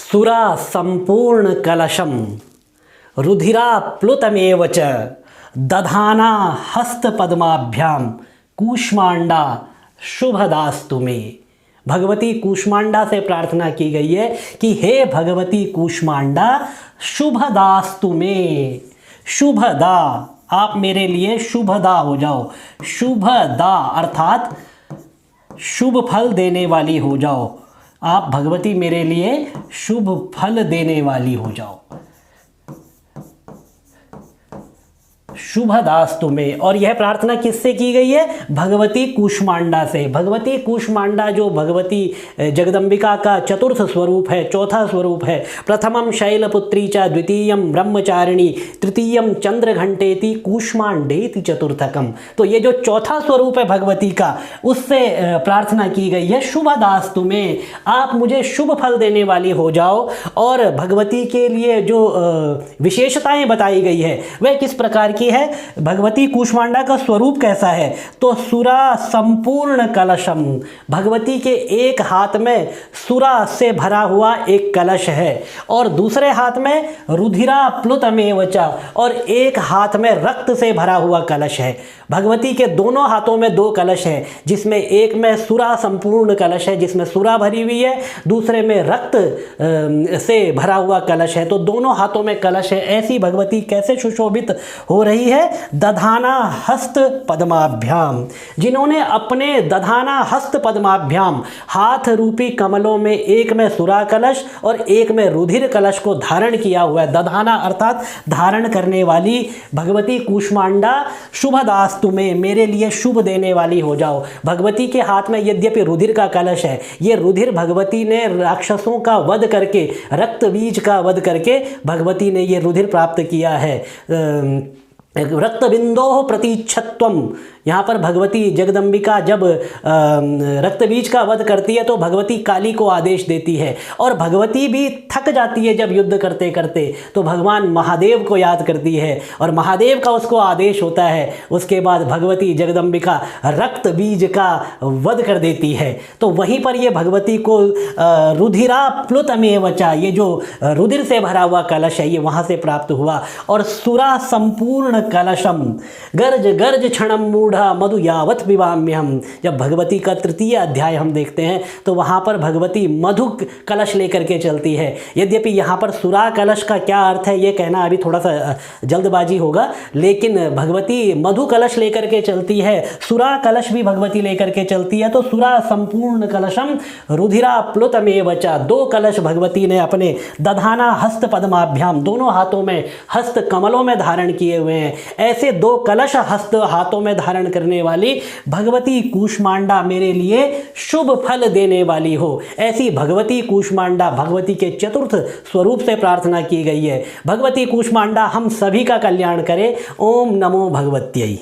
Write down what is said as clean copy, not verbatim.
सुरा संपूर्ण कलशम रुधिरा प्लुतमेव च दधाना हस्त पद्माभ्याम कूष्मांडा शुभदास्तु मे। भगवती कूष्मांडा से प्रार्थना की गई है कि हे भगवती कूष्मांडा शुभदास्तु मे। शुभदा, आप मेरे लिए शुभदा हो जाओ। शुभदा अर्थात शुभ फल देने वाली हो जाओ। आप भगवती मेरे लिए शुभ फल देने वाली हो जाओ। शुभदास्तु में। और यह प्रार्थना किससे की गई है? भगवती कूष्मांडा से। भगवती कूष्मांडा जो भगवती जगदम्बिका का चतुर्थ स्वरूप है, चौथा स्वरूप है। प्रथमम शैलपुत्री च, द्वितीयम ब्रह्मचारिणी, तृतीयम चंद्रघंटेति, कूष्मांडेति चतुर्थकम। तो ये जो चौथा स्वरूप है भगवती का, उससे प्रार्थना की गई है शुभदास्तु में। आप मुझे शुभ फल देने वाली हो जाओ। और भगवती के लिए जो विशेषताएं बताई गई है वह किस प्रकार की है? भगवती कूष्मांडा का स्वरूप कैसा है? तो सुरा संपूर्ण कलशम। भगवती के एक हाथ में सुरा से भरा हुआ एक कलश है और दूसरे हाथ में रुधिरा प्लुतमेव च, और एक हाथ में रक्त से भरा हुआ कलश है। भगवती के दोनों हाथों में दो कलश है, जिसमें एक में सुरा संपूर्ण कलश है जिसमें सुरा भरी हुई है, दूसरे में रक्त से भरा हुआ कलश है। तो दोनों हाथों में कलश है। ऐसी भगवती कैसे सुशोभित हो रही है? दधाना हस्त पद्माभ्याम। जिन्होंने अपने दधाना हस्त पद्माभ्याम, हाथ रूपी कमलों में एक में सुरा कलश और एक में रुधिर कलश को धारण किया हुआ है। दधाना अर्थात धारण करने वाली भगवती कूष्मांडा शुभदास्तु में, मेरे लिए शुभ देने वाली हो जाओ। भगवती के हाथ में यद्यपि रुधिर का कलश है, ये रुधिर भगवती ने राक्षसों का वध करके, रक्त बीज का वध करके भगवती ने ये रुधिर प्राप्त किया है। रक्त बिंदो प्रतीच्छत्वम। यहाँ पर भगवती जगदम्बिका जब रक्त बीज का वध करती है तो भगवती काली को आदेश देती है, और भगवती भी थक जाती है जब युद्ध करते करते, तो भगवान महादेव को याद करती है और महादेव का उसको आदेश होता है। उसके बाद भगवती जगदम्बिका रक्त बीज का वध कर देती है। तो वहीं पर ये भगवती को रुधिरा प्लुतमेव च, ये जो रुधिर से भरा हुआ कलश है ये वहाँ से प्राप्त हुआ। और सुरा संपूर्ण कलशम गर्ज गर्ज क्षणम मूढ़ मधु यावत पिबाम्यहम। जब भगवती का तृतीय अध्याय हम देखते हैं तो वहाँ पर भगवती मधु कलश लेकर के चलती है। यद्यपि यहाँ पर सुरा कलश का क्या अर्थ है ये कहना अभी थोड़ा सा जल्दबाजी होगा, लेकिन भगवती मधु कलश लेकर के चलती है, सुरा कलश भी भगवती लेकर के चलती है। तो सुरा संपूर्ण कलशम रुधिरा प्लुतमेव च, दो कलश भगवती ने अपने दधाना हस्त पद्माभ्याम, दोनों हाथों में हस्त कमलों में धारण किए हुए हैं। ऐसे दो कलश हस्त हाथों में धारण करने वाली भगवती कूष्मांडा मेरे लिए शुभ फल देने वाली हो। ऐसी भगवती कूष्मांडा, भगवती के चतुर्थ स्वरूप से प्रार्थना की गई है। भगवती कूष्मांडा हम सभी का कल्याण करे। ओम नमो भगवत्यै।